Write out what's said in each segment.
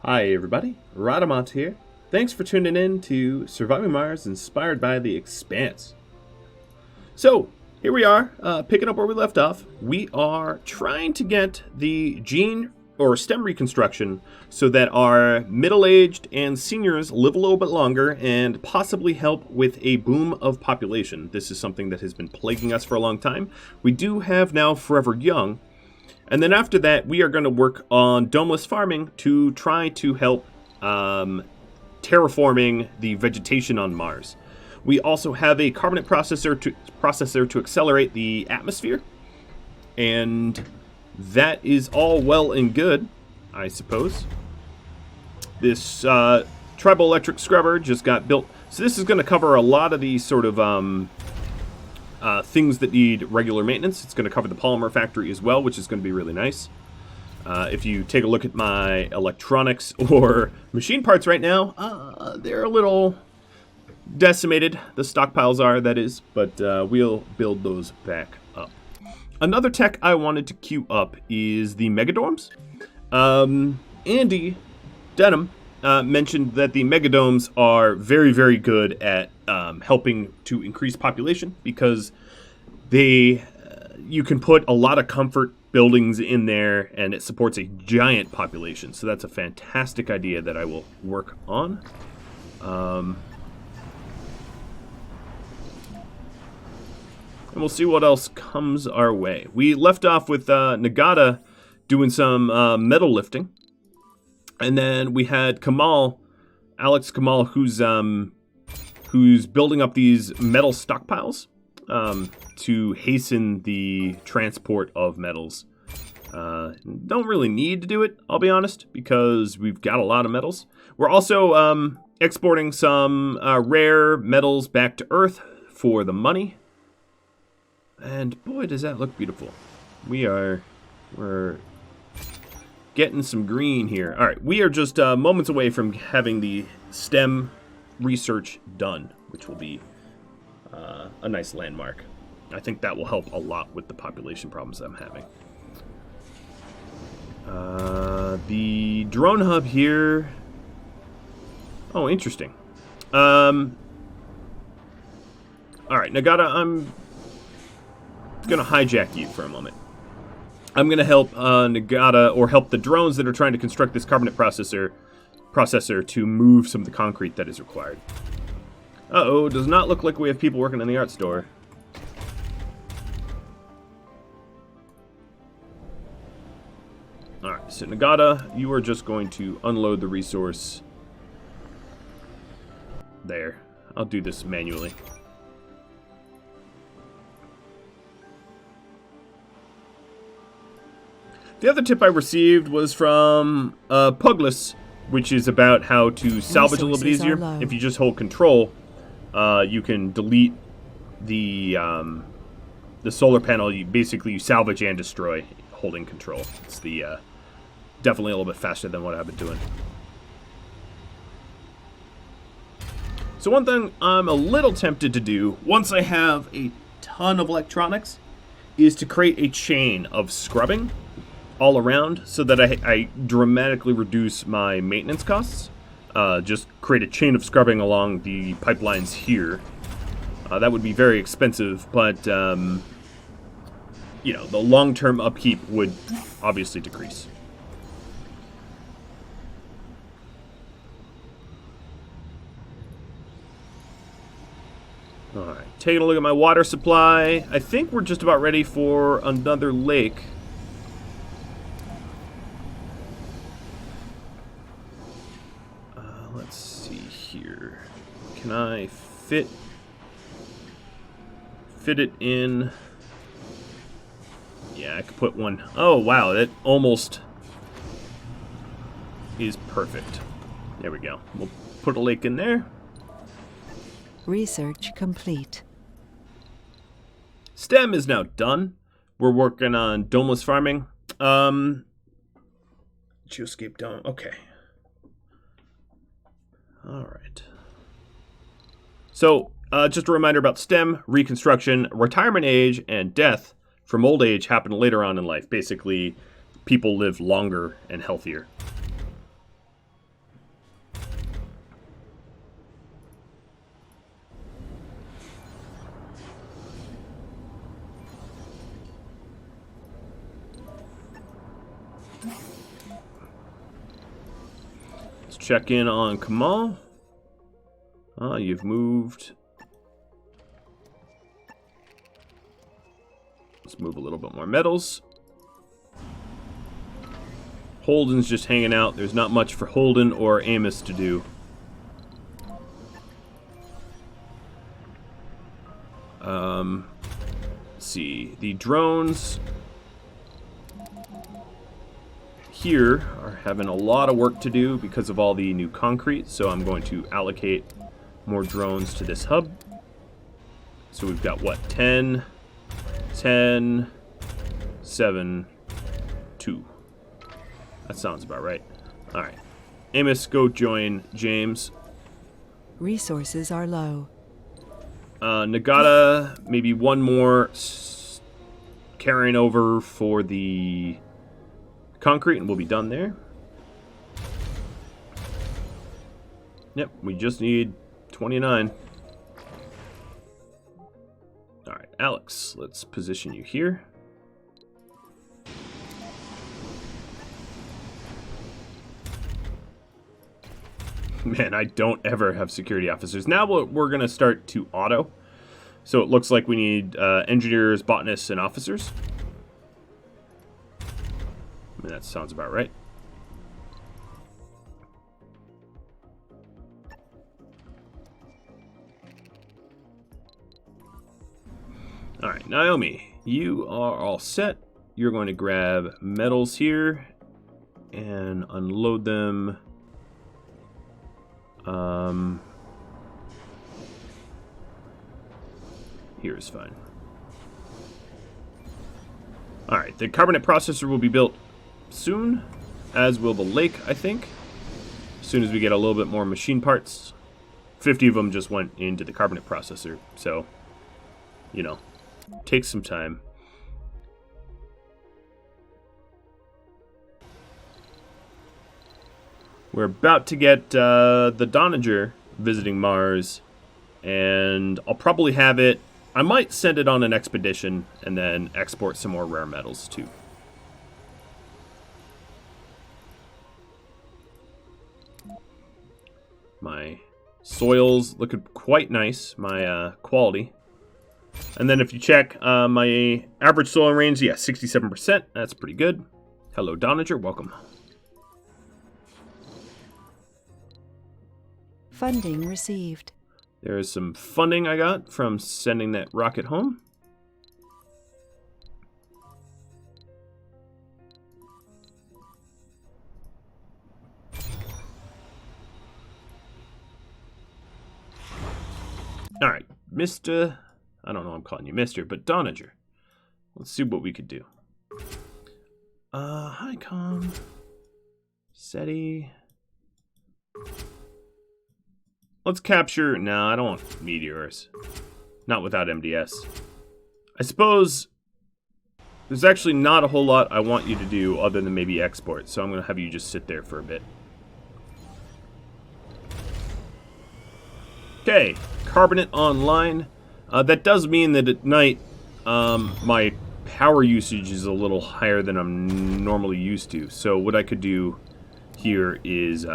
Hi everybody, Rhadamant here. Thanks for tuning in to Surviving Mars inspired by the Expanse. So, here we are, picking up where we left off. We are trying to get the gene or stem reconstruction so that our middle-aged and seniors live a little bit longer and possibly help with a boom of population. This is something that has been plaguing us for a long time. We do have now Forever Young. And then after that, we are going to work on domeless farming to try to help terraforming the vegetation on Mars. We also have a carbonate processor to accelerate the atmosphere. And that is all well and good, I suppose. This tribal electric scrubber just got built. So this is going to cover a lot of these sort of things that need regular maintenance. It's going to cover the polymer factory as well, which is going to be really nice. If you take a look at my electronics or machine parts right now, they're a little decimated. The stockpiles are, that is, but we'll build those back up. Another tech I wanted to queue up is the megadorms. Andy Denham mentioned that the megadomes are very, very good at helping to increase population because you can put a lot of comfort buildings in there and it supports a giant population. So that's a fantastic idea that I will work on. And we'll see what else comes our way. We left off with Nagata doing some metal lifting. And then we had Alex Kamal, who's building up these metal stockpiles to hasten the transport of metals. Don't really need to do it, I'll be honest, because we've got a lot of metals. We're also exporting some rare metals back to Earth for the money. And boy, does that look beautiful. We're getting some green here. All right, we are just moments away from having the STEM research done, which will be a nice landmark. I think that will help a lot with the population problems I'm having. The drone hub here. Oh, interesting. All right, Nagata, I'm going to hijack you for a moment. I'm going to help Nagata, or help the drones that are trying to construct this carbonate processor to move some of the concrete that is required. Uh-oh, does not look like we have people working in the art store. Alright, so Nagata, you are just going to unload the resource. There. I'll do this manually. The other tip I received was from Pugless, which is about how to salvage a little bit easier. If you just hold control, you can delete the solar panel. You salvage and destroy holding control. It's definitely a little bit faster than what I've been doing. So one thing I'm a little tempted to do, once I have a ton of electronics, is to create a chain of scrubbing all around so that I dramatically reduce my maintenance costs. Just create a chain of scrubbing along the pipelines here. That would be very expensive, but the long-term upkeep would obviously decrease. Alright, taking a look at my water supply. I think we're just about ready for another lake. Let's see here. Can I fit it in? Yeah, I could put one. Oh, wow, that almost is perfect. There we go. We'll put a lake in there. Research complete. STEM is now done. We're working on domeless farming. Geoscape dome. Okay. All right. So, just a reminder about STEM, reconstruction, retirement age, and death from old age happen later on in life. Basically, people live longer and healthier. Let's check in on Kamal. You've moved. Let's move a little bit more metals. Holden's just hanging out. There's not much for Holden or Amos to do. Let's see. The drones here are having a lot of work to do because of all the new concrete, so I'm going to allocate more drones to this hub. So we've got what? 10, 10, 7, 2. That sounds about right. Alright. Amos, go join James. Resources are low. Nagata, maybe one more carrying over for the concrete, and we'll be done there. Yep, we just need 29. Alright, Alex, let's position you here. Man, I don't ever have security officers. Now we're going to start to auto. So it looks like we need engineers, botanists, and officers. I mean, that sounds about right. Alright, Naomi, you are all set. You're going to grab metals here and unload them. Here is fine. Alright, the carbonate processor will be built soon, as will the lake, I think. As soon as we get a little bit more machine parts. 50 of them just went into the carbonate processor, so, you know, takes some time. We're about to get the Donager visiting Mars, and I'll probably have it. I might send it on an expedition and then export some more rare metals too. My soils looking quite nice, my quality. And then if you check my average soil range, yeah, 67%. That's pretty good. Hello, Donager, welcome. Funding received. There is some funding I got from sending that rocket home. All right, Mr. I don't know I'm calling you Mr., but Donager. Let's see what we could do. Hi, Com. SETI. Let's capture... No, I don't want meteors. Not without MDS. I suppose there's actually not a whole lot I want you to do other than maybe export, so I'm going to have you just sit there for a bit. Okay, carbonate online. That does mean that at night my power usage is a little higher than I'm normally used to. So what I could do here is...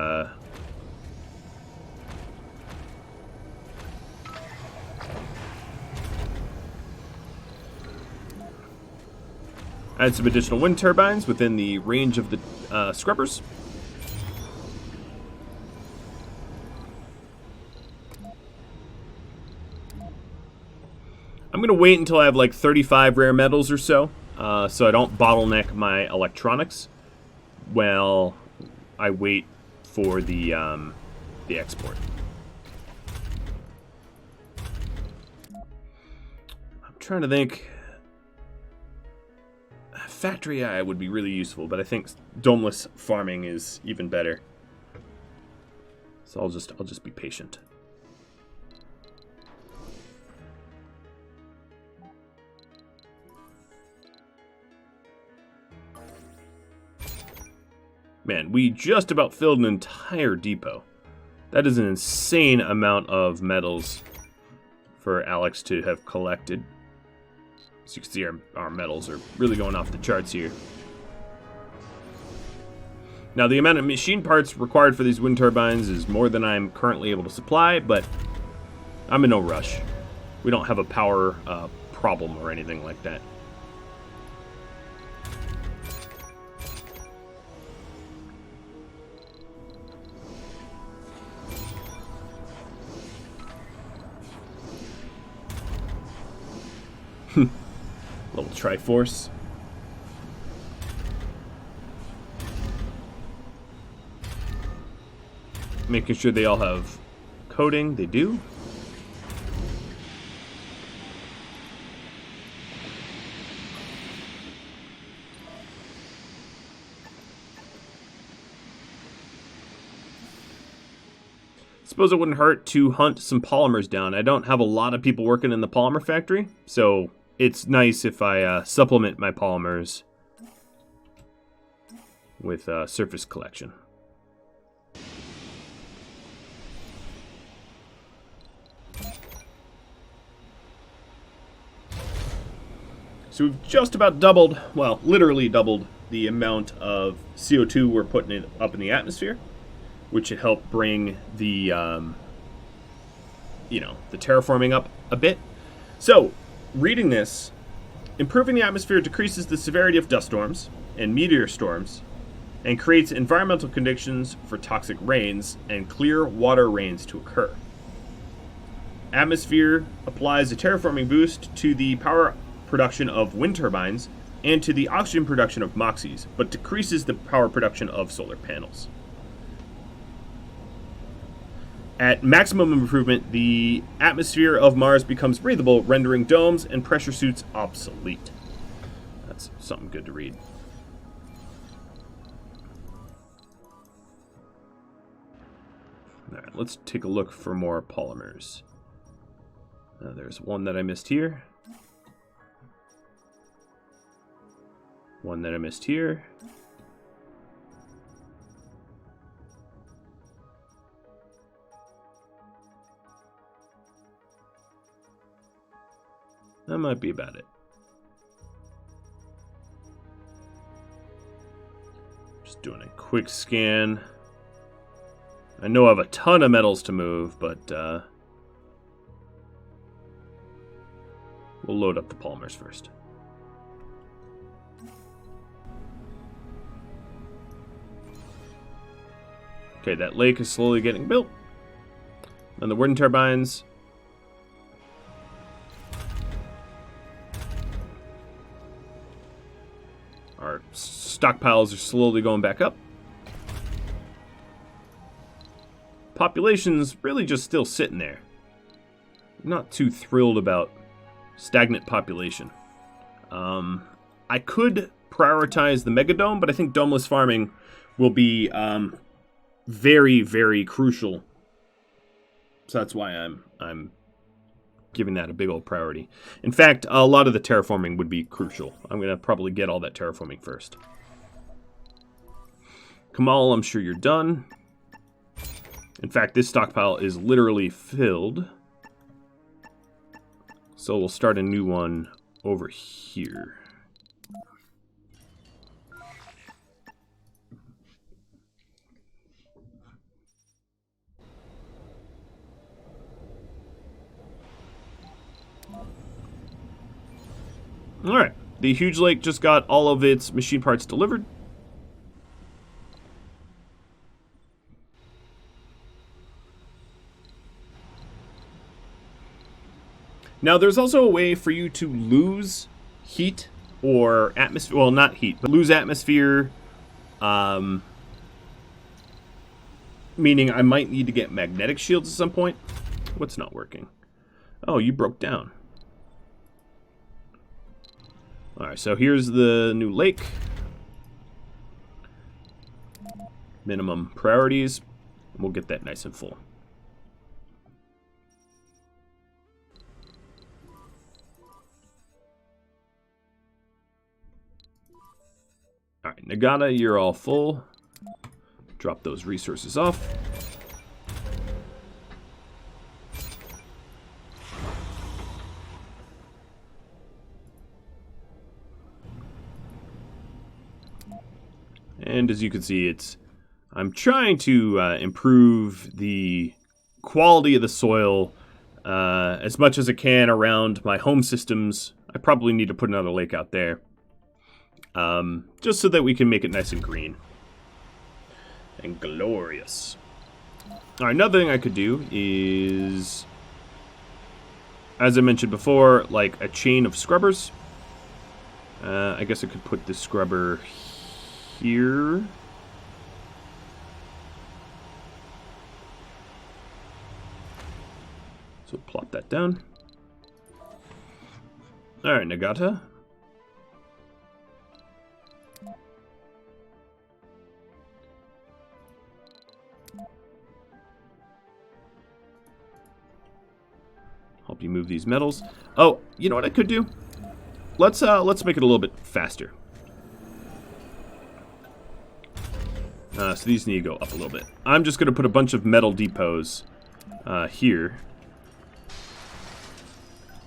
add some additional wind turbines within the range of the scrubbers. I'm going to wait until I have like 35 rare metals or so I don't bottleneck my electronics while I wait for the export. I'm trying to think... Factory Eye would be really useful, but I think domeless farming is even better. So I'll just be patient. Man, we just about filled an entire depot. That is an insane amount of metals for Alex to have collected. As you can see, our metals are really going off the charts here. Now, the amount of machine parts required for these wind turbines is more than I'm currently able to supply, but I'm in no rush. We don't have a power problem or anything like that. Little Triforce. Making sure they all have coding. They do. Suppose it wouldn't hurt to hunt some polymers down. I don't have a lot of people working in the polymer factory, so it's nice if I supplement my polymers with surface collection. So we've just about doubled, well, literally doubled the amount of CO2 we're putting up in the atmosphere, which should help bring the, the terraforming up a bit. So, reading this, improving the atmosphere decreases the severity of dust storms and meteor storms, and creates environmental conditions for toxic rains and clear water rains to occur. Atmosphere applies a terraforming boost to the power production of wind turbines and to the oxygen production of moxies, but decreases the power production of solar panels. At maximum improvement, the atmosphere of Mars becomes breathable, rendering domes and pressure suits obsolete. That's something good to read. Alright, let's take a look for more polymers. There's one that I missed here. One that I missed here. That might be about it. Just doing a quick scan. I know I have a ton of metals to move, but we'll load up the polymers first. Okay, that lake is slowly getting built. And the wind turbines. Our stockpiles are slowly going back up. Population's really just still sitting there. I'm not too thrilled about stagnant population. I could prioritize the Megadome, but I think domeless farming will be very, very crucial. So that's why I'm giving that a big old priority. In fact, a lot of the terraforming would be crucial. I'm going to probably get all that terraforming first. Kamal, I'm sure you're done. In fact, this stockpile is literally filled. So we'll start a new one over here. Alright, the huge lake just got all of its machine parts delivered. Now, there's also a way for you to lose heat or atmosphere. Well, not heat, but lose atmosphere. Meaning I might need to get magnetic shields at some point. What's not working? Oh, you broke down. Alright, so here's the new lake. Minimum priorities. We'll get that nice and full. Alright, Nagata, you're all full. Drop those resources off. And as you can see, it's I'm trying to improve the quality of the soil as much as I can around my home systems. I probably need to put another lake out there. Just so that we can make it nice and green. And glorious. Alright, another thing I could do is, as I mentioned before, like a chain of scrubbers. I guess I could put this scrubber here. So plop that down. Alright, Nagata. Help you move these metals. Oh, you know what I could do? Let's make it a little bit faster. So these need to go up a little bit. I'm just gonna put a bunch of metal depots here,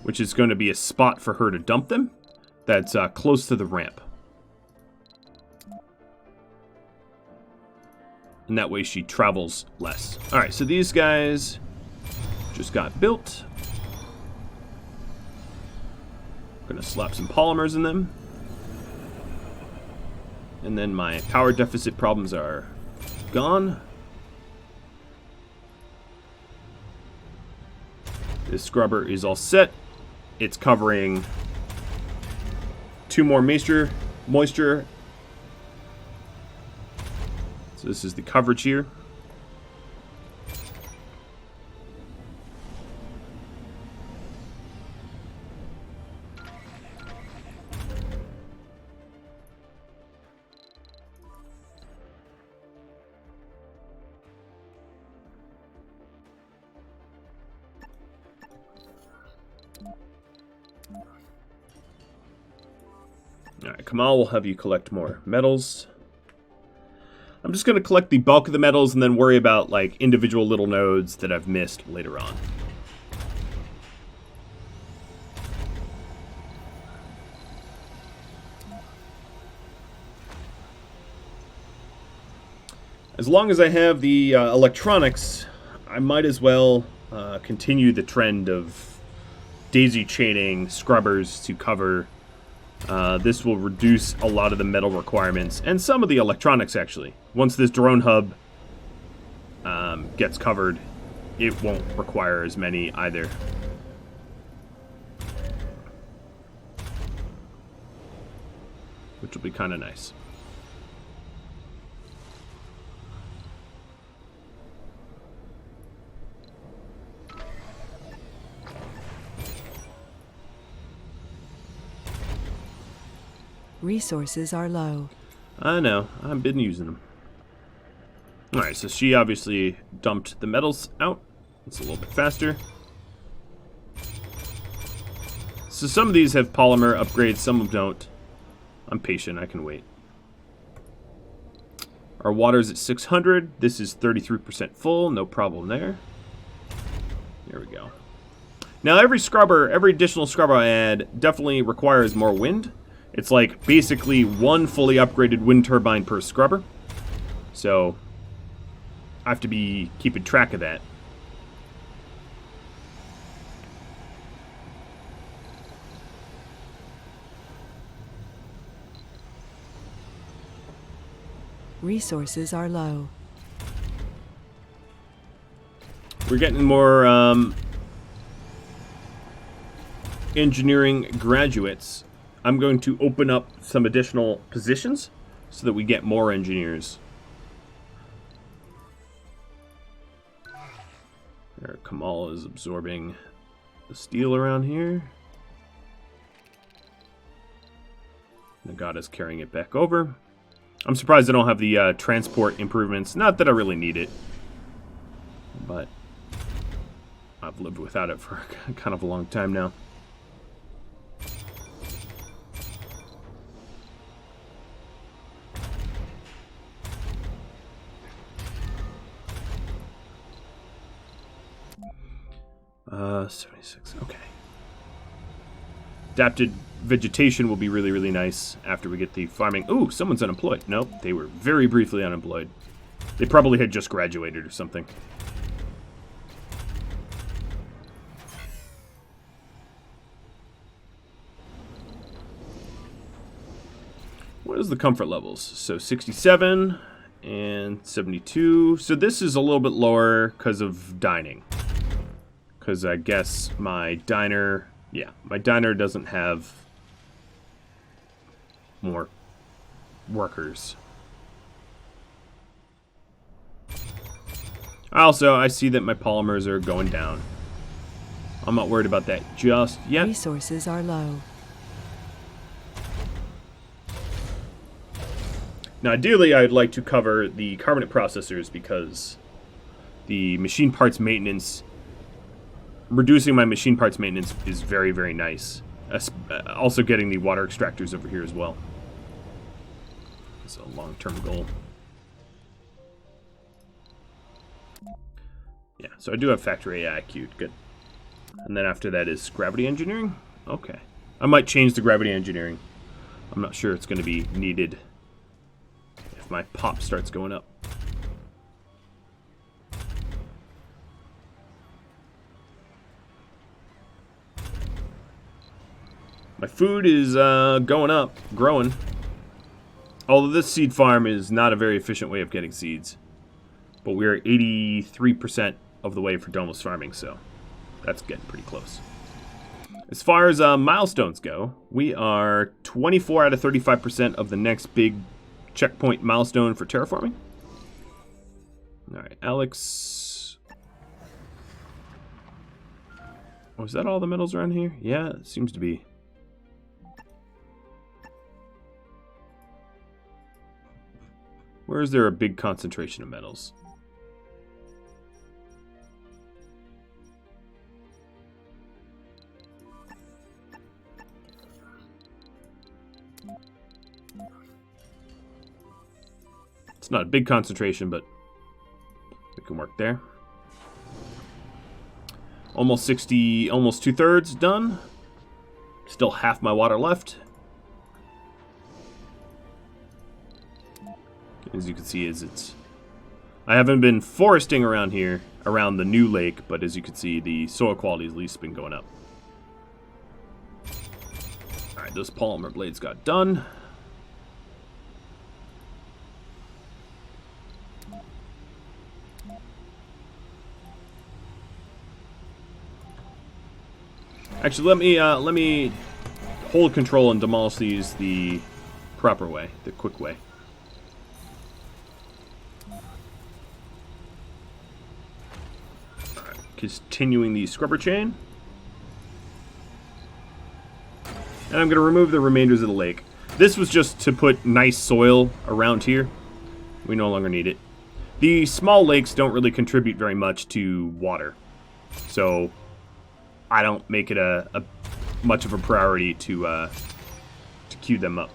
which is going to be a spot for her to dump them. That's close to the ramp. And that way she travels less. Alright, so these guys just got built. Gonna slap some polymers in them. And then my power deficit problems are gone. This scrubber is all set. It's covering 2 more moisture. So this is the coverage here. Alright, Kamal will have you collect more metals. I'm just going to collect the bulk of the metals and then worry about, like, individual little nodes that I've missed later on. As long as I have the electronics, I might as well continue the trend of daisy chaining scrubbers to cover. This will reduce a lot of the metal requirements and some of the electronics, actually. Once this drone hub gets covered, it won't require as many either. Which will be kind of nice. Resources are low. I know. I've been using them. Alright, so she obviously dumped the metals out. It's a little bit faster. So some of these have polymer upgrades, some of them don't. I'm patient, I can wait. Our water's at 600. This is 33% full, no problem there. There we go. Now every additional scrubber I add definitely requires more wind. It's like basically 1 fully upgraded wind turbine per scrubber. So I have to be keeping track of that. Resources are low. We're getting more engineering graduates. I'm going to open up some additional positions so that we get more engineers. There, Kamal is absorbing the steel around here. Nagata's carrying it back over. I'm surprised I don't have the transport improvements. Not that I really need it, but I've lived without it for kind of a long time now. Uh, 76, okay. Adapted vegetation will be really, really nice after we get the farming. Ooh, someone's unemployed. Nope, they were very briefly unemployed. They probably had just graduated or something. What is the comfort levels? So 67 and 72. So this is a little bit lower because of dining. Because I guess my diner... Yeah, my diner doesn't have more workers. Also, I see that my polymers are going down. I'm not worried about that just yet. Resources are low. Now, ideally, I'd like to cover the carbonate processors because the machine parts maintenance, reducing my machine parts maintenance is very, very nice. Also getting the water extractors over here as well. It's a long-term goal. Yeah, so I do have factory AI queued. Good. And then after that is gravity engineering? Okay. I might change the gravity engineering. I'm not sure it's going to be needed if my pop starts going up. My food is going up, growing. Although this seed farm is not a very efficient way of getting seeds. But we're 83% of the way for domeless farming, so that's getting pretty close. As far as milestones go, we are 24 out of 35% of the next big checkpoint milestone for terraforming. Alright, Alex. Oh, is that all the metals around here? Yeah, it seems to be. Where is there a big concentration of metals? It's not a big concentration, but we can work there. Almost 60, almost 2/3 done. Still half my water left. As you can see, I haven't been foresting around here, around the new lake, but as you can see, the soil quality has at least been going up. Alright, those polymer blades got done. Actually, let me hold control and demolish these the proper way, the quick way. Alright, continuing the scrubber chain. And I'm going to remove the remainders of the lake. This was just to put nice soil around here. We no longer need it. The small lakes don't really contribute very much to water. So I don't make it a much of a priority to queue them up.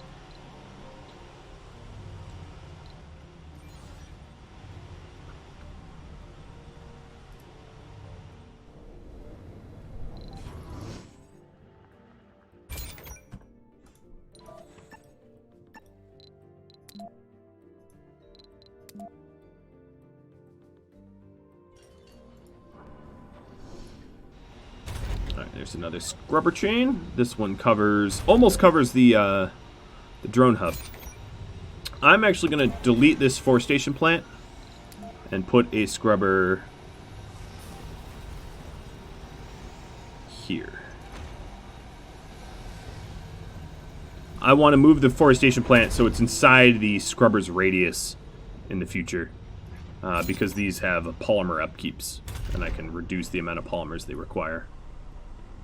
There's another scrubber chain. This one almost covers the drone hub. I'm actually going to delete this forestation plant and put a scrubber here. I want to move the forestation plant so it's inside the scrubber's radius in the future, because these have polymer upkeeps, and I can reduce the amount of polymers they require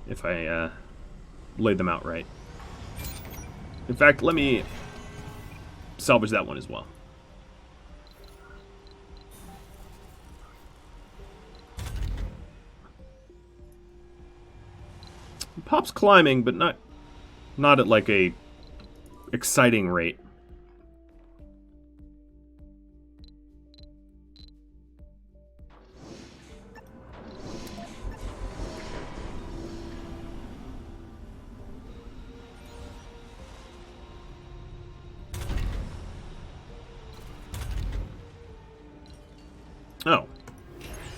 if I lay them out right. In fact, let me salvage that one as well. Pop's climbing, but not at like a exciting rate. Oh.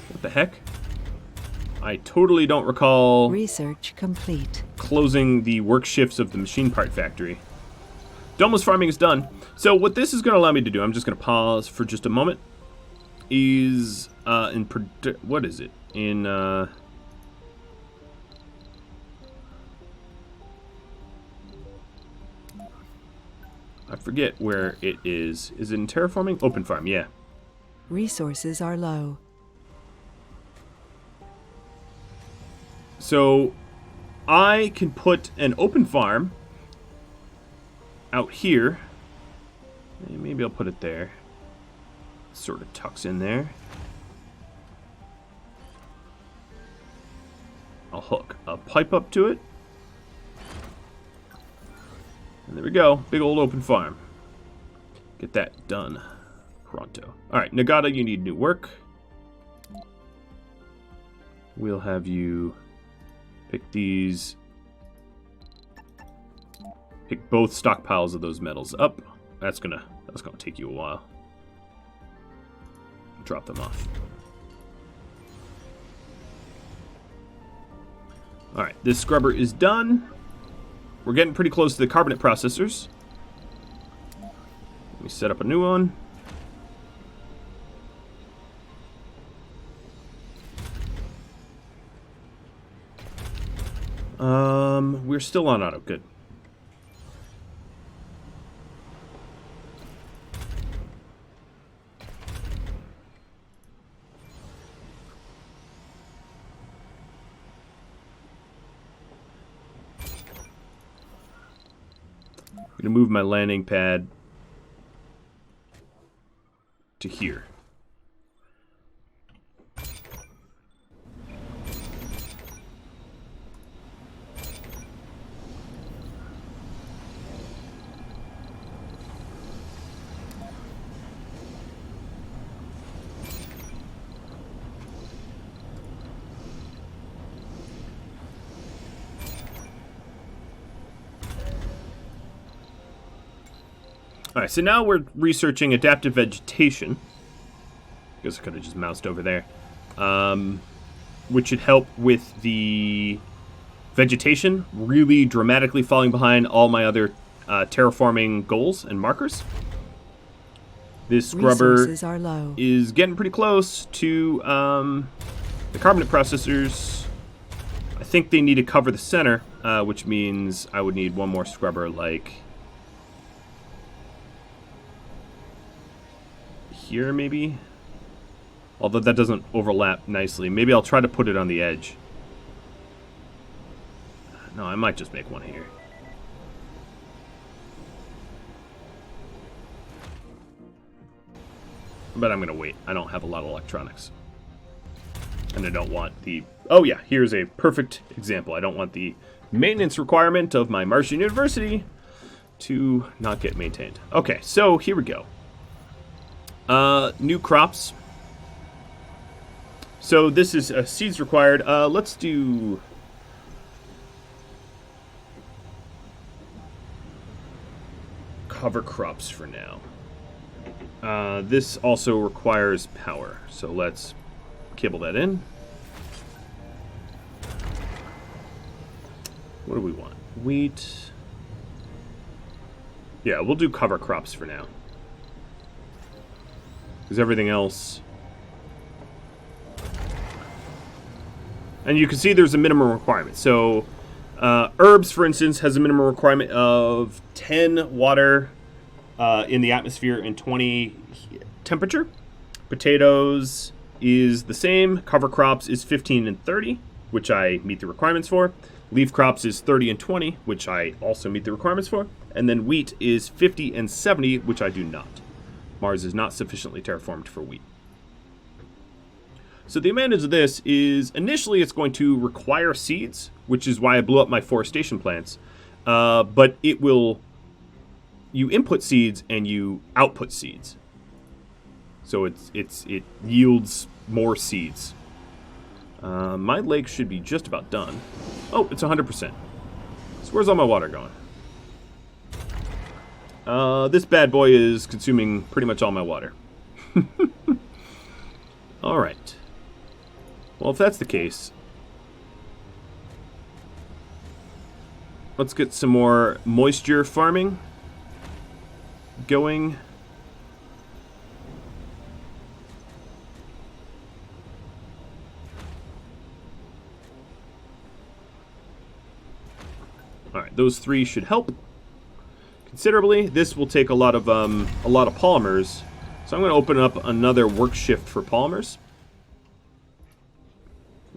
What the heck? I totally don't recall Research complete. closing the work shifts of the machine part factory. Domeless farming is done. So what this is going to allow me to do, I'm just going to pause for just a moment, is what is it? In I forget where it is. Is it in terraforming? Open farm, yeah. Resources are low. So I can put an open farm out here. Maybe I'll put it there. Sort of tucks in there. I'll hook a pipe up to it. And there we go. Big old open farm. Get that done pronto. Alright, Nagata, you need new work. We'll have you pick these. Pick both stockpiles of those metals up. That's gonna take you a while. Drop them off. Alright, this scrubber is done. We're getting pretty close to the carbonate processors. Let me set up a new one. We're still on auto. Good. I'm gonna move my landing pad to here. Alright, so now we're researching adaptive vegetation. I guess I could have just moused over there. Which should help with the vegetation really dramatically falling behind all my other terraforming goals and markers. This scrubber is getting pretty close to the carbonate processors. I think they need to cover the center, which means I would need one more scrubber like here, maybe? Although that doesn't overlap nicely. Maybe I'll try to put it on the edge. No, I might just make one here. But I'm going to wait. I don't have a lot of electronics. And I don't want the... Oh yeah, here's a perfect example. I don't want the maintenance requirement of my Martian University to not get maintained. Okay, so here we go. New crops. So this is seeds required. Let's do... cover crops for now. This also requires power. So let's cable that in. What do we want? Wheat. Yeah, we'll do cover crops for now. Because everything else... And you can see there's a minimum requirement. So, herbs, for instance, has a minimum requirement of 10 water in the atmosphere and 20 temperature. Potatoes is the same. Cover crops is 15 and 30, which I meet the requirements for. Leaf crops is 30 and 20, which I also meet the requirements for. And then wheat is 50 and 70, which I do not. Mars is not sufficiently terraformed for wheat. So the advantage of this is initially it's going to require seeds, which is why I blew up my forestation plants. But it will... You input seeds and you output seeds. So it yields more seeds. My lake should be just about done. Oh, it's 100%. So where's all my water going? This bad boy is consuming pretty much all my water. Alright. Well, if that's the case, let's get some more moisture farming going. Alright, those three should help considerably. This will take a lot of polymers. So I'm going to open up another work shift for polymers,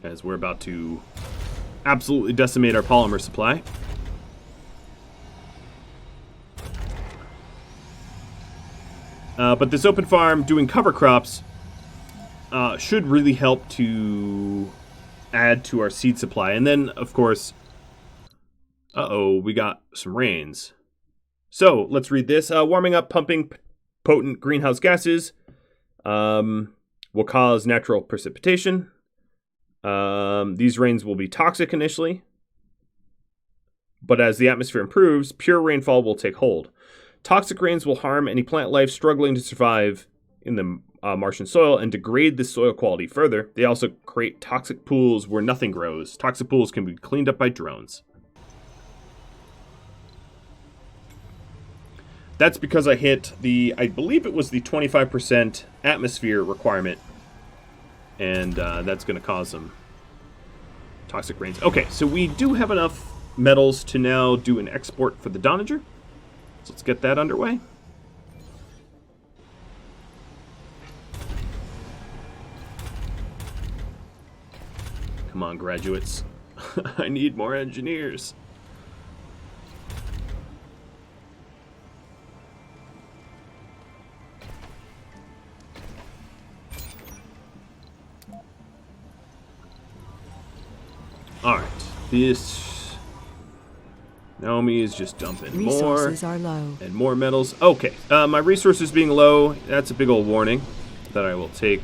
as we're about to absolutely decimate our polymer supply. But this open farm doing cover crops should really help to add to our seed supply. And then, of course, we got some rains. So let's read this. Warming up, pumping potent greenhouse gases will cause natural precipitation. These rains will be toxic initially, but as the atmosphere improves, pure rainfall will take hold. Toxic rains will harm any plant life struggling to survive in the Martian soil and degrade the soil quality further. They also create toxic pools where nothing grows. Toxic pools can be cleaned up by drones. That's because I hit I believe it was the 25% atmosphere requirement, and that's going to cause some toxic rains. Okay, so we do have enough metals to now do an export for the Donager. So let's get that underway. Come on, graduates. I need more engineers. Alright, this... Naomi is just dumping Resources are low. And more metals. Okay, my resources being low, that's a big old warning that I will take.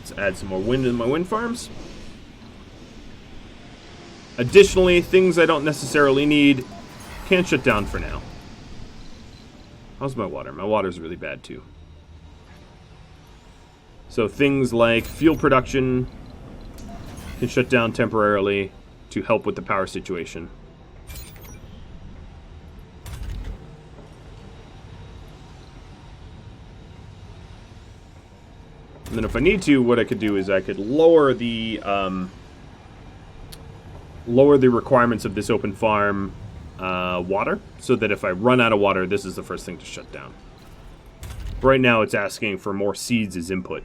Let's add some more wind in my wind farms. Additionally, things I don't necessarily need can shut down for now. How's my water? My water's really bad too. So things like fuel production can shut down temporarily to help with the power situation. And then if I need to, what I could do is I could lower the requirements of this open farm water, so that if I run out of water, this is the first thing to shut down. Right now it's asking for more seeds as input.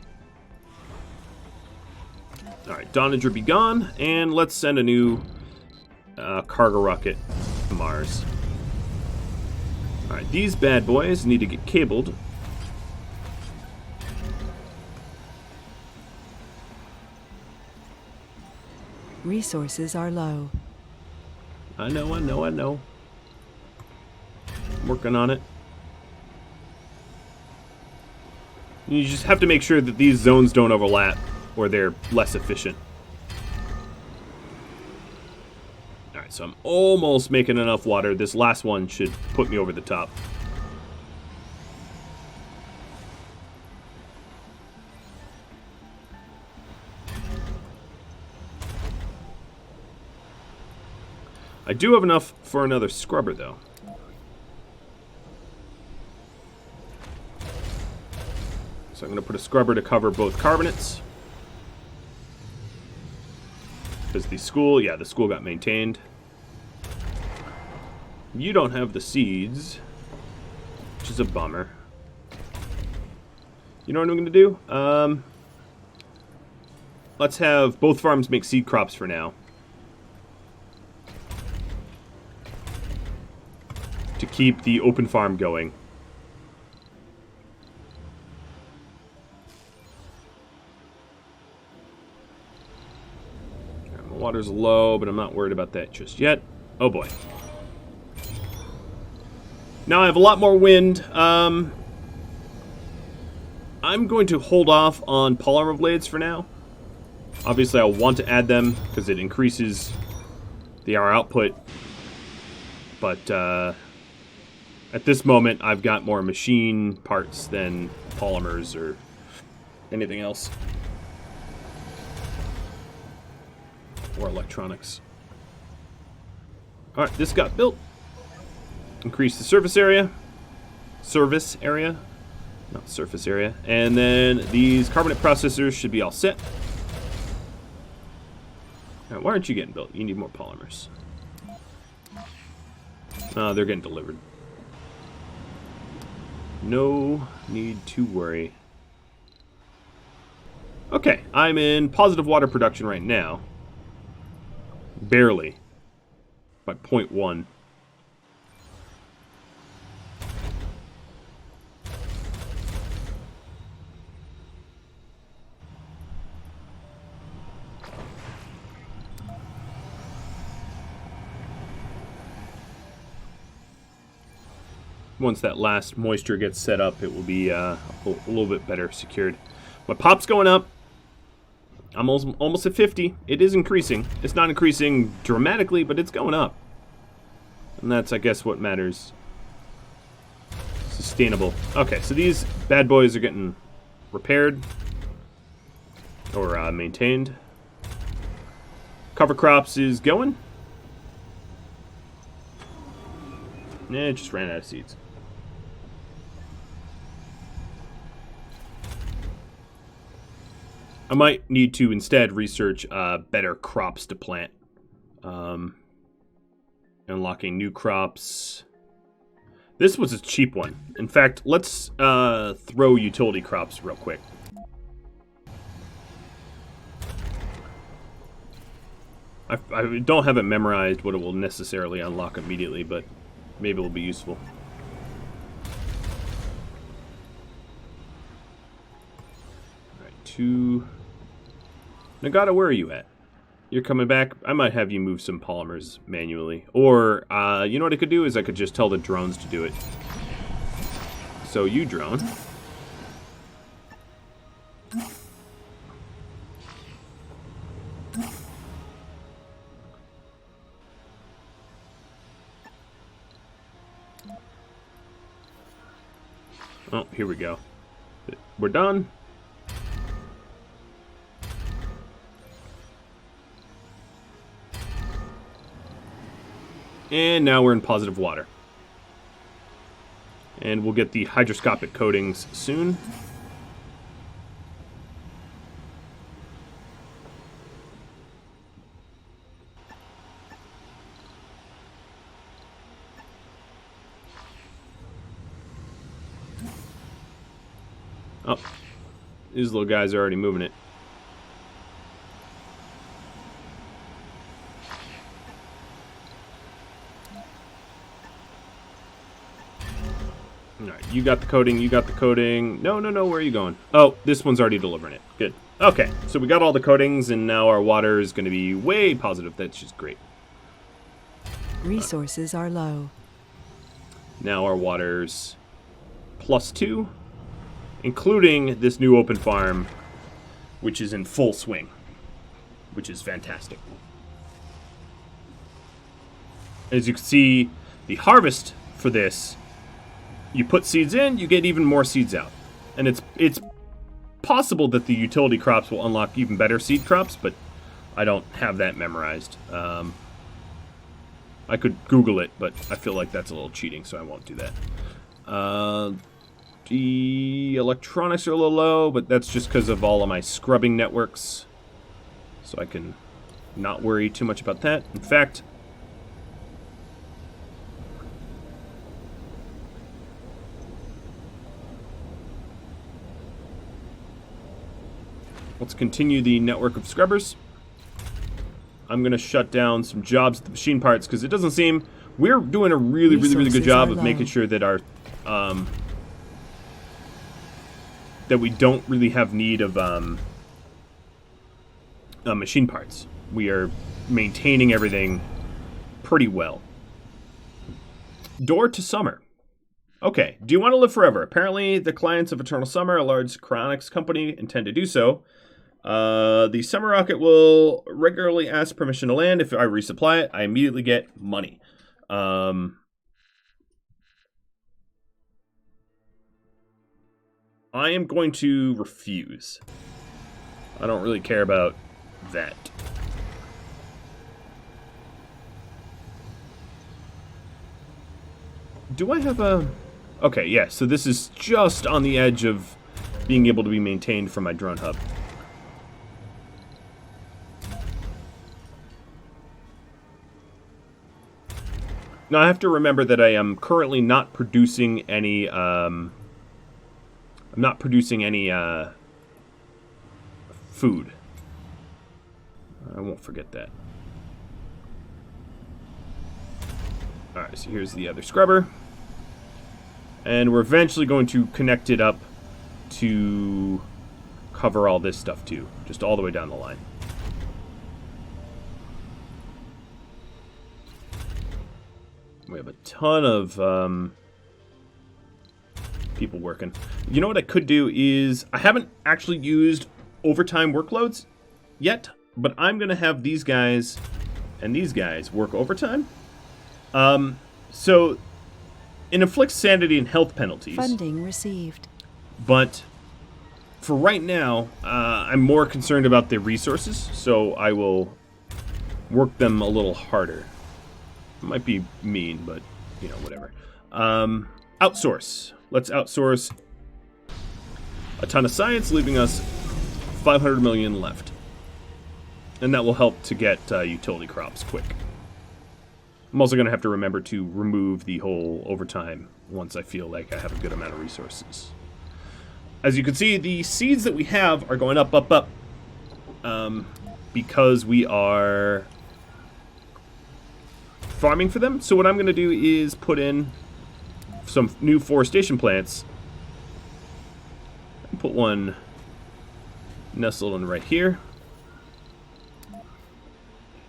Alright, Donager be gone, and let's send a new cargo rocket to Mars. Alright, these bad boys need to get cabled. Resources are low. I know. I'm working on it. You just have to make sure that these zones don't overlap, or they're less efficient. Alright, so I'm almost making enough water. This last one should put me over the top. I do have enough for another scrubber, though. So I'm going to put a scrubber to cover both carbonates. Because the school got maintained. You don't have the seeds, which is a bummer. You know what I'm going to do? Let's have both farms make seed crops for now. To keep the open farm going. My water's low, but I'm not worried about that just yet. Oh boy. Now I have a lot more wind. I'm going to hold off on polymer blades for now. Obviously I want to add them because it increases our output. But at this moment, I've got more machine parts than polymers or anything else. Or electronics. Alright, this got built. Increase the surface area. Service area. Not surface area. And then these carbonate processors should be all set. Alright, why aren't you getting built? You need more polymers. They're getting delivered. No need to worry. Okay, I'm in positive water production right now. Barely. By 0.1. Once that last moisture gets set up, it will be a little bit better secured. My pop's going up. I'm almost at 50. It is increasing. It's not increasing dramatically, but it's going up. And that's, I guess, what matters. Sustainable. Okay, so these bad boys are getting repaired. Or maintained. Cover crops is going. It just ran out of seeds. I might need to instead research better crops to plant. Unlocking new crops. This was a cheap one. In fact, let's throw utility crops real quick. I don't have it memorized what it will necessarily unlock immediately, but maybe it'll be useful. Alright, 2... Nagata, where are you at? You're coming back? I might have you move some polymers manually. Or, you know what I could do is I could just tell the drones to do it. So you drone. Oh, here we go. We're done. And now we're in positive water. And we'll get the hydroscopic coatings soon. Oh, these little guys are already moving it. Alright, you got the coating, you got the coating. No, where are you going? Oh, this one's already delivering it. Good. Okay, so we got all the coatings, and now our water is going to be way positive. That's just great. Resources are low. Now our water's +2, including this new open farm, which is in full swing, which is fantastic. As you can see, the harvest for this, you put seeds in, you get even more seeds out. And it's possible that the utility crops will unlock even better seed crops, but I don't have that memorized. I could Google it, but I feel like that's a little cheating, so I won't do that. The electronics are a little low, but that's just because of all of my scrubbing networks. So I can not worry too much about that. In fact, let's continue the network of scrubbers. I'm going to shut down some jobs at the machine parts because it doesn't seem... We're doing a really good job of making sure that our... that we don't really have need of machine parts. We are maintaining everything pretty well. Door to Summer. Okay, do you want to live forever? Apparently, the clients of Eternal Summer, a large cryonics company, intend to do so. The summer rocket will regularly ask permission to land. If I resupply it, I immediately get money. I am going to refuse. I don't really care about that. Do I have a... Okay, yeah, so this is just on the edge of being able to be maintained from my drone hub. Now, I have to remember that I am currently not producing any, I'm not producing any, food. I won't forget that. Alright, so here's the other scrubber. And we're eventually going to connect it up to cover all this stuff too. Just all the way down the line. We have a ton of people working. You know what I could do is... I haven't actually used overtime workloads yet, but I'm going to have these guys and these guys work overtime. So it inflicts sanity and health penalties. Funding received. But for right now, I'm more concerned about the resources, so I will work them a little harder. It might be mean, but, you know, whatever. Outsource. Let's outsource a ton of science, leaving us 500 million left. And that will help to get utility crops quick. I'm also going to have to remember to remove the whole overtime once I feel like I have a good amount of resources. As you can see, the seeds that we have are going up, up, up. Because we are farming for them. So what I'm going to do is put in some new forestation plants. Put one nestled in right here.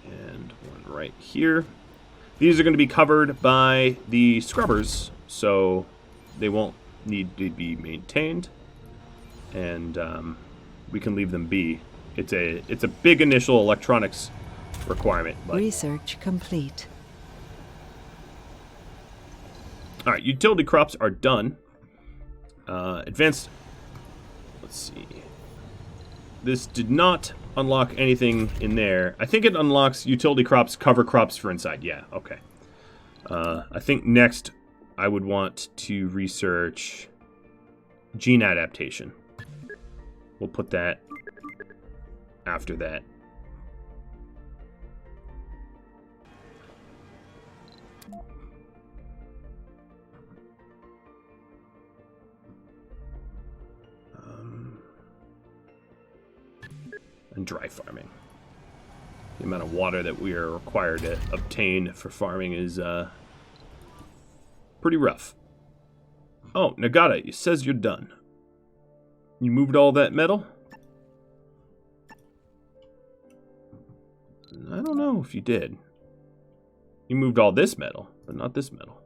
And one right here. These are going to be covered by the scrubbers, so they won't need to be maintained. And we can leave them be. It's a big initial electronics requirement. But... Research complete. All right, utility crops are done. Advanced. Let's see. This did not unlock anything in there. I think it unlocks utility crops, cover crops for inside. Yeah, okay. I think next I would want to research gene adaptation. We'll put that after that. And dry farming. The amount of water that we are required to obtain for farming is pretty rough. Oh, Nagata, it says you're done. You moved all that metal? I don't know if you did. You moved all this metal, but not this metal.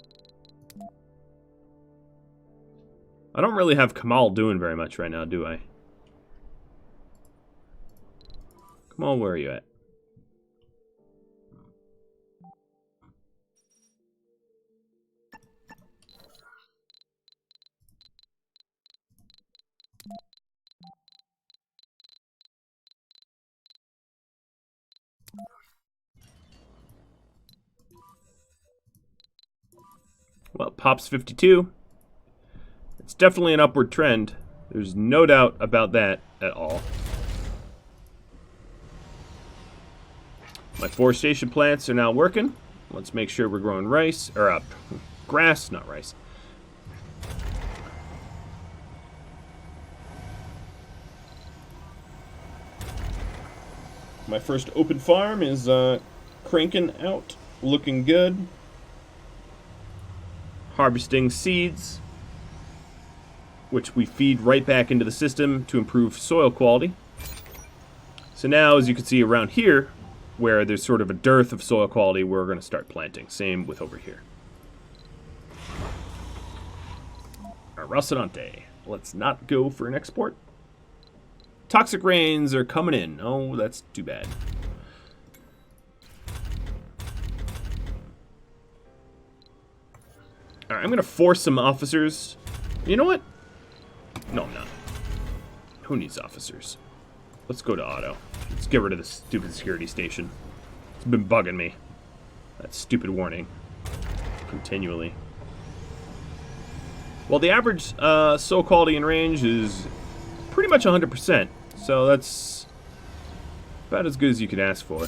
I don't really have Kamal doing very much right now, do I? Come on, where are you at? Well, Pop's 52. It's definitely an upward trend. There's no doubt about that at all. My forestation plants are now working. Let's make sure we're growing rice, or grass, not rice. My first open farm is cranking out, looking good. Harvesting seeds, which we feed right back into the system to improve soil quality. So now, as you can see around here, where there's sort of a dearth of soil quality, we're going to start planting. Same with over here. Rossadante. Let's not go for an export. Toxic rains are coming in. Oh, that's too bad. Alright, I'm going to force some officers. You know what? No, I'm not. Who needs officers? Let's go to auto. Let's get rid of this stupid security station. It's been bugging me. That stupid warning. Continually. Well, the average soul quality and range is pretty much 100%. So that's about as good as you could ask for.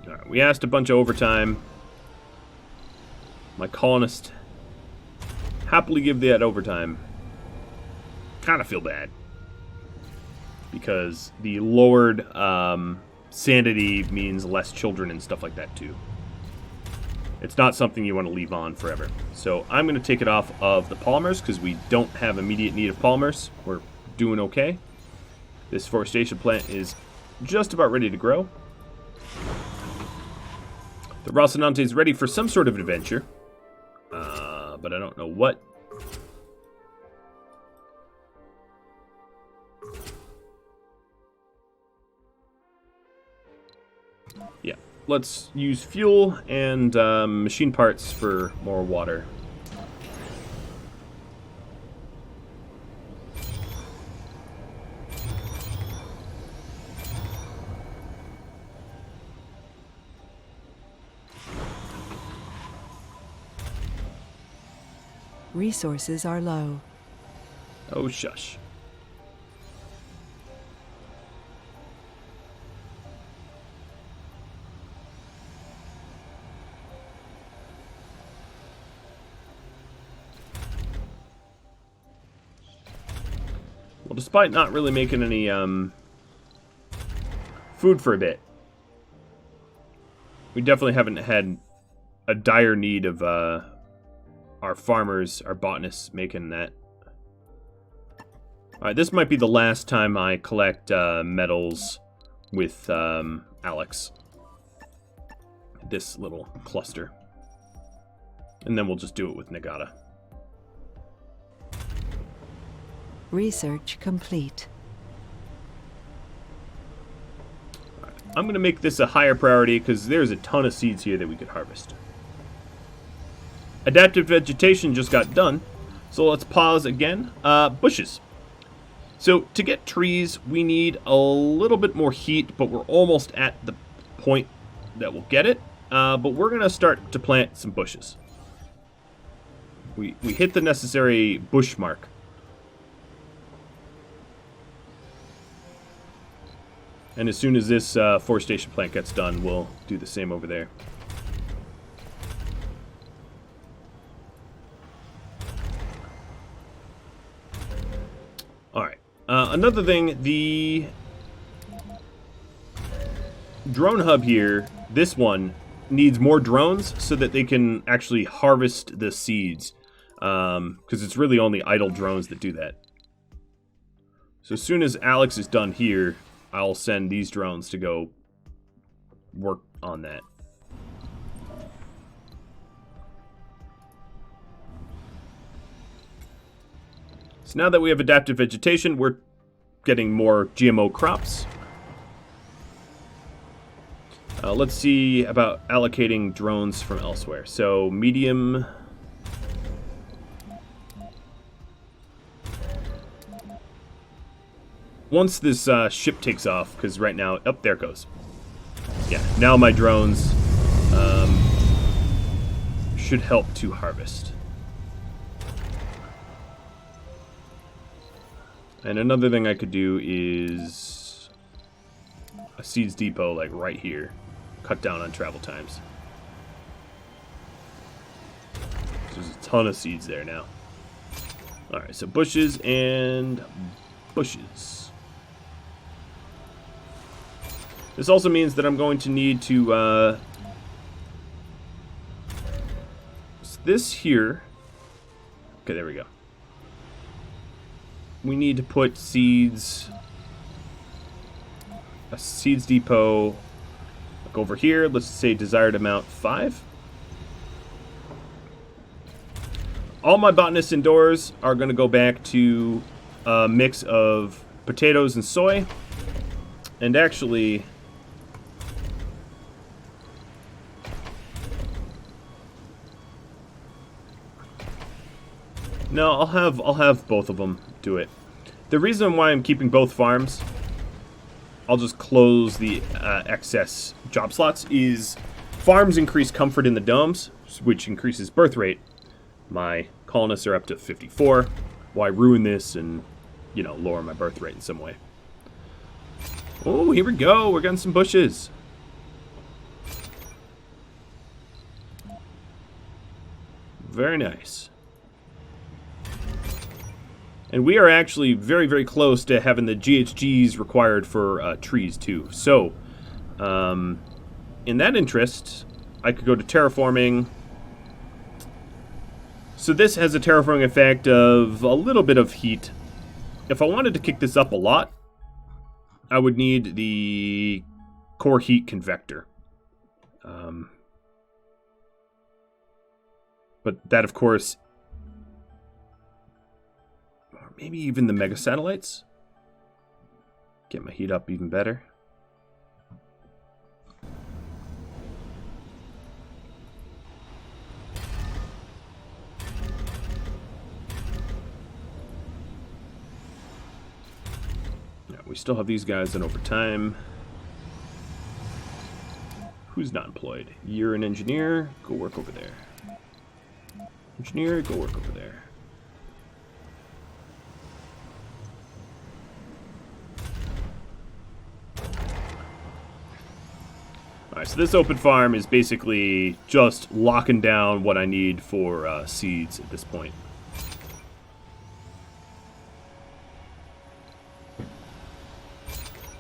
Alright, we asked a bunch of overtime. My colonist happily give that overtime. Kind of feel bad. Because the lowered sanity means less children and stuff like that too. It's not something you want to leave on forever. So I'm going to take it off of the polymers because we don't have immediate need of polymers. We're doing okay. This forestation plant is just about ready to grow. The Rhadamant is ready for some sort of adventure. But I don't know what. Yeah, let's use fuel and machine parts for more water. Resources are low. Oh, shush. Well, despite not really making any food for a bit, we definitely haven't had a dire need of our farmers, our botanists making that. Alright, this might be the last time I collect metals with Alex. This little cluster. And then we'll just do it with Nagata. Research complete. Right. I'm going to make this a higher priority because there's a ton of seeds here that we could harvest. Adaptive vegetation just got done, so let's pause again. Bushes. So to get trees, we need a little bit more heat, but we're almost at the point that we'll get it. But we're going to start to plant some bushes. We hit the necessary bush mark. And as soon as this forestation plant gets done, we'll do the same over there. Alright. Another thing, the drone hub here, this one, needs more drones so that they can actually harvest the seeds. Because it's really only idle drones that do that. So as soon as Alex is done here, I'll send these drones to go work on that. So now that we have adaptive vegetation, we're getting more GMO crops. Let's see about allocating drones from elsewhere. So medium. Once this ship takes off, because right now, oh, there it goes. Yeah, now my drones should help to harvest. And another thing I could do is a seeds depot, like right here. Cut down on travel times. There's a ton of seeds there now. Alright, so bushes and bushes. This also means that I'm going to need to, this here. Okay, there we go. We need to put seeds a seeds depot. Look over here. Let's say desired amount 5. All my botanists indoors are going to go back to a mix of potatoes and soy. And actually, no, I'll have both of them do it. The reason why I'm keeping both farms, I'll just close the excess job slots, is farms increase comfort in the domes, which increases birth rate. My colonists are up to 54. Why ruin this and, you know, lower my birth rate in some way? Oh, here we go. We're getting some bushes. Very nice. And we are actually very, very close to having the GHGs required for trees, too. So, in that interest, I could go to terraforming. So this has a terraforming effect of a little bit of heat. If I wanted to kick this up a lot, I would need the core heat convector. But that, of course, or maybe even the mega satellites. Get my heat up even better. We still have these guys in overtime. Who's not employed? You're an engineer. Go work over there. Engineer, go work over there. Alright, so this open farm is basically just locking down what I need for seeds at this point.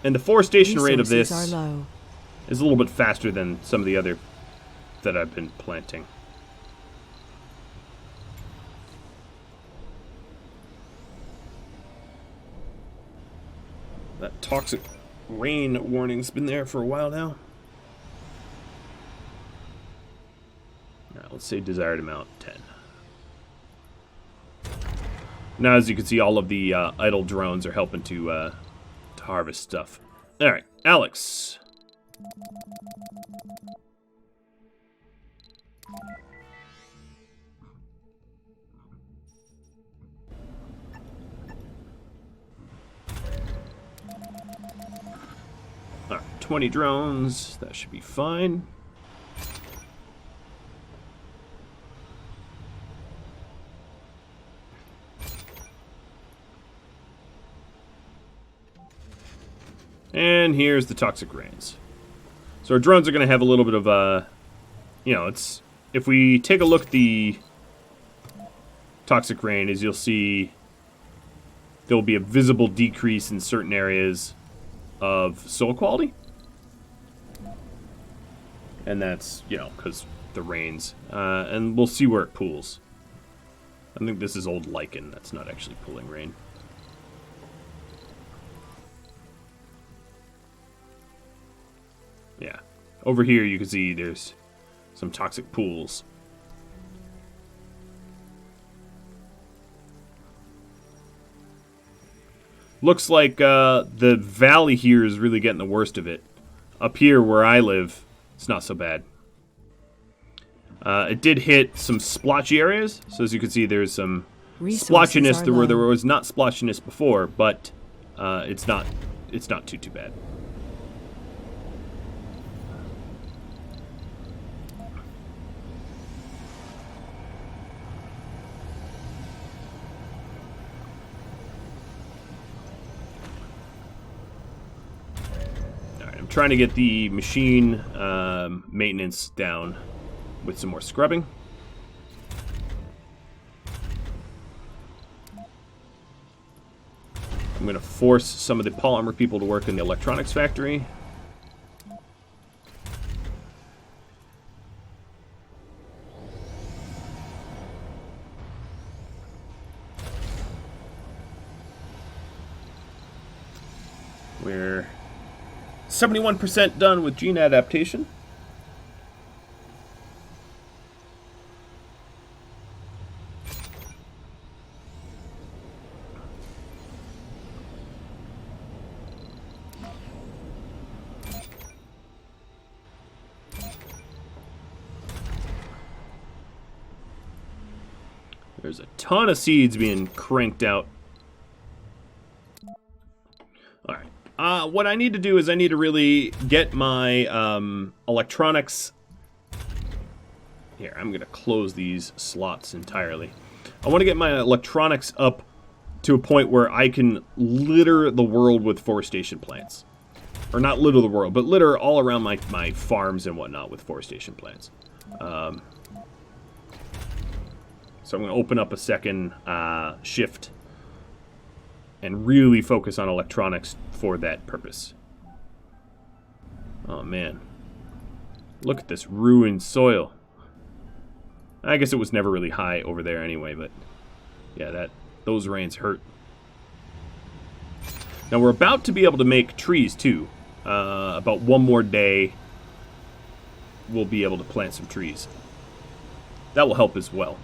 And the forestation rate of this is a little bit faster than some of the other that I've been planting. That toxic rain warning's been there for a while now. Let's say desired amount 10. Now, as you can see, all of the idle drones are helping to harvest stuff. Alright, Alex. Alright, 20 drones. That should be fine. And here's the toxic rains. So our drones are going to have a little bit of, you know, it's, if we take a look at the toxic rain, as you'll see, there will be a visible decrease in certain areas of soil quality. And that's, you know, because the rains. And we'll see where it pools. I think this is old lichen. That's not actually pooling rain. Yeah. Over here you can see there's some toxic pools. Looks like the valley here is really getting the worst of it. Up here where I live, it's not so bad. It did hit some splotchy areas. So as you can see, there's some splotchiness where there was not splotchiness before, but it's not too bad. Trying to get the machine maintenance down with some more scrubbing. I'm going to force some of the polymer people to work in the electronics factory. 71% done with gene adaptation. There's a ton of seeds being cranked out. Alright. What I need to do is I need to really get my electronics... Here, I'm going to close these slots entirely. I want to get my electronics up to a point where I can litter the world with forestation plants. Or not litter the world, but litter all around my farms and whatnot with forestation plants. So I'm going to open up a second shift and really focus on electronics for that purpose. Oh, man. Look at this ruined soil. I guess it was never really high over there anyway, but yeah, those rains hurt. Now we're about to be able to make trees too. About one more day, we'll be able to plant some trees. That will help as well.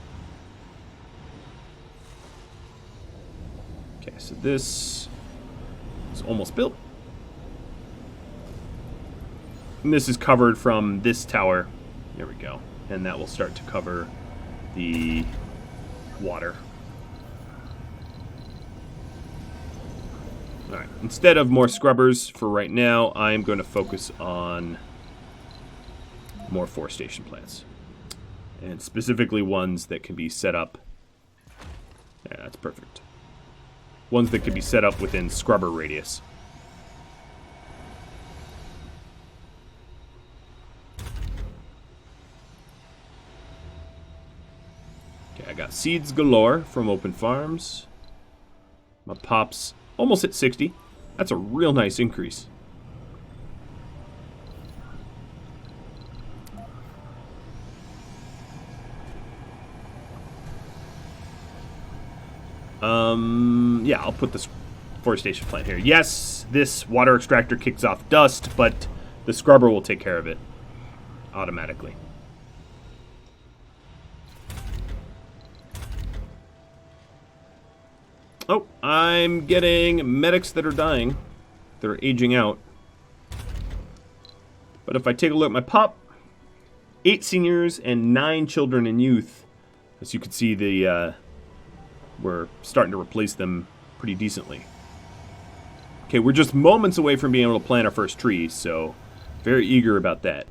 Okay, so this is almost built. And this is covered from this tower. There we go. And that will start to cover the water. Alright, instead of more scrubbers for right now, I'm going to focus on more forestation plants. And specifically ones that can be set up. Yeah, that's perfect. Ones that can be set up within scrubber radius. Okay, I got seeds galore from open farms. My pops almost hit 60. That's a real nice increase. Yeah, I'll put this forestation plant here. Yes, this water extractor kicks off dust, but the scrubber will take care of it automatically. Oh, I'm getting medics that are dying. They're aging out. But if I take a look at my pop, 8 seniors and 9 children and youth. As you can see, we're starting to replace them pretty decently. Okay, we're just moments away from being able to plant our first tree, so very eager about that.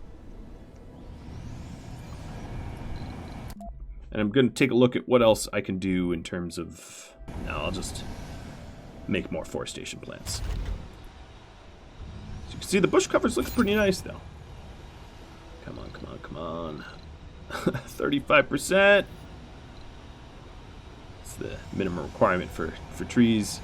And I'm going to take a look at what else I can do in terms of... No, I'll just make more forestation plants. As you can see, the bush covers looks pretty nice, though. Come on, come on, come on. 35%. It's the minimum requirement for trees.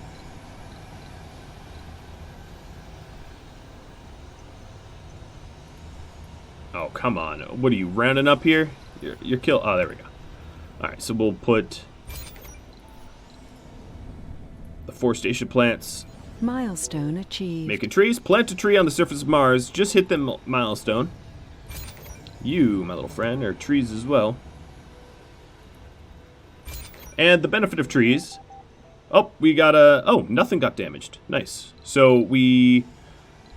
Oh, come on. What are you, rounding up here? You're kill. Oh, there we go. Alright, so we'll put the forestation plants. Milestone achieved. Making trees. Plant a tree on the surface of Mars. Just hit the milestone. You, my little friend, are trees as well. And the benefit of trees. Oh, we got a... Oh, nothing got damaged. Nice. So we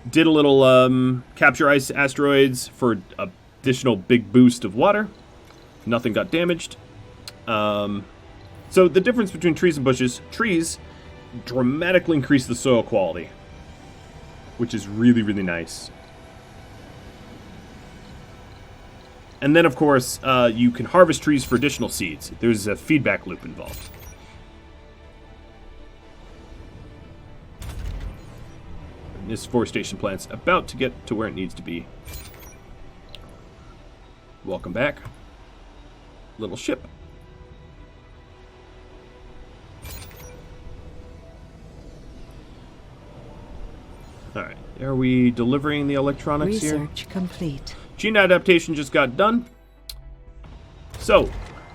did a little capture ice asteroids for additional big boost of water. Nothing got damaged. So the difference between trees and bushes, trees dramatically increase the soil quality, which is really, really nice. And then, of course, you can harvest trees for additional seeds. There's a feedback loop involved. And this forestation plant's about to get to where it needs to be. Welcome back. Little ship. Alright, are we delivering the electronics here? Research complete. Gene adaptation just got done. So,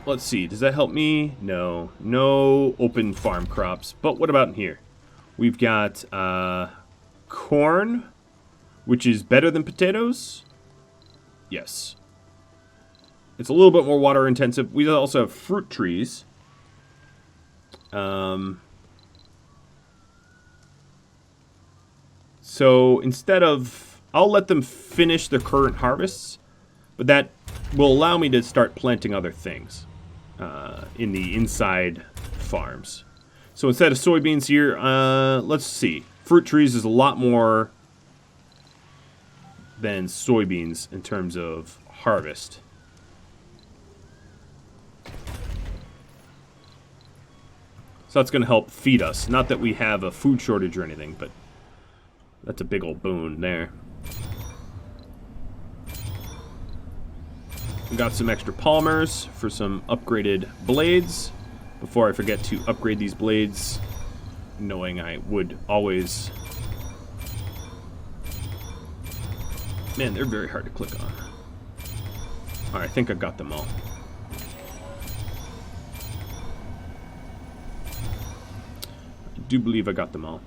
let's see. Does that help me? No. No open farm crops. But what about in here? We've got corn. which is better than potatoes. Yes. It's a little bit more water intensive. We also have fruit trees. So instead of... I'll let them finish their current harvests, but that will allow me to start planting other things in the inside farms. So instead of soybeans here, let's see. Fruit trees is a lot more than soybeans in terms of harvest. So that's going to help feed us. Not that we have a food shortage or anything, but that's a big old boon there. We got some extra polymers for some upgraded blades. Before I forget to upgrade these blades, knowing I would always... Man, they're very hard to click on. Alright, I think I got them all. I do believe I got them all.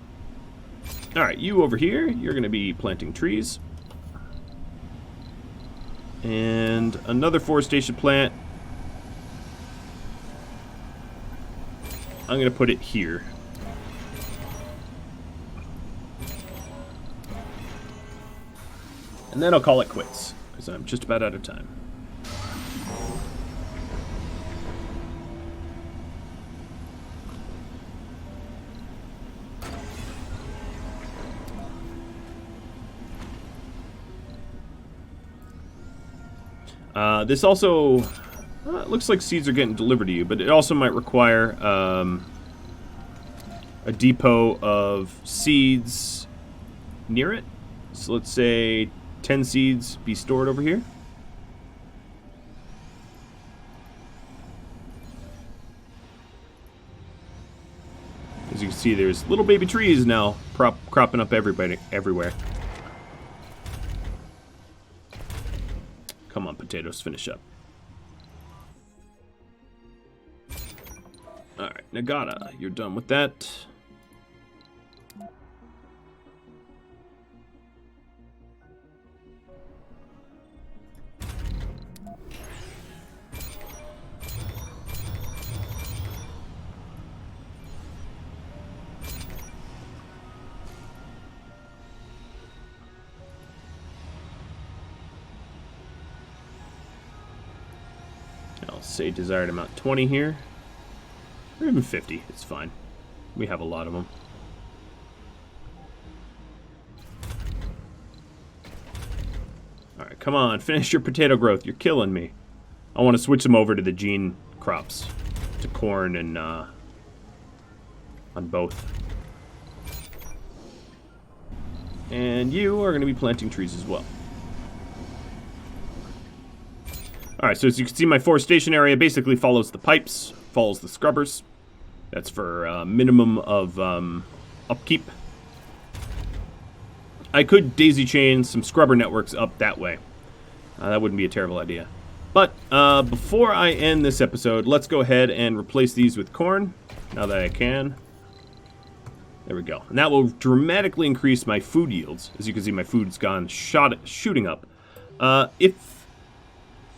Alright, you over here, you're going to be planting trees. And another forestation plant. I'm going to put it here. And then I'll call it quits, because I'm just about out of time. This also... it looks like seeds are getting delivered to you, but it also might require a depot of seeds near it. So let's say 10 seeds be stored over here. As you can see, there's little baby trees now cropping up everywhere. Come on, potatoes, finish up. Alright, Nagata, you're done with that. I'll say desired amount 20 here. Or even 50, it's fine. We have a lot of them. Alright, come on, finish your potato growth. You're killing me. I want to switch them over to the gene crops. To corn and, on both. And you are going to be planting trees as well. Alright, so as you can see, my forestation area basically follows the pipes, follows the scrubbers. That's for minimum of upkeep. I could daisy chain some scrubber networks up that way. That wouldn't be a terrible idea. But before I end this episode, let's go ahead and replace these with corn, now that I can. There we go. And that will dramatically increase my food yields. As you can see, my food's gone shooting up. If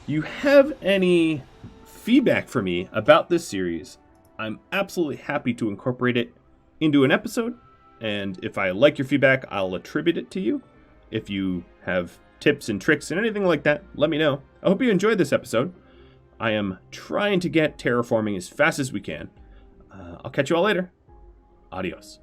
you have any feedback for me about this series, I'm absolutely happy to incorporate it into an episode. And if I like your feedback, I'll attribute it to you. If you have tips and tricks and anything like that, let me know. I hope you enjoyed this episode. I am trying to get terraforming as fast as we can. I'll catch you all later. Adios.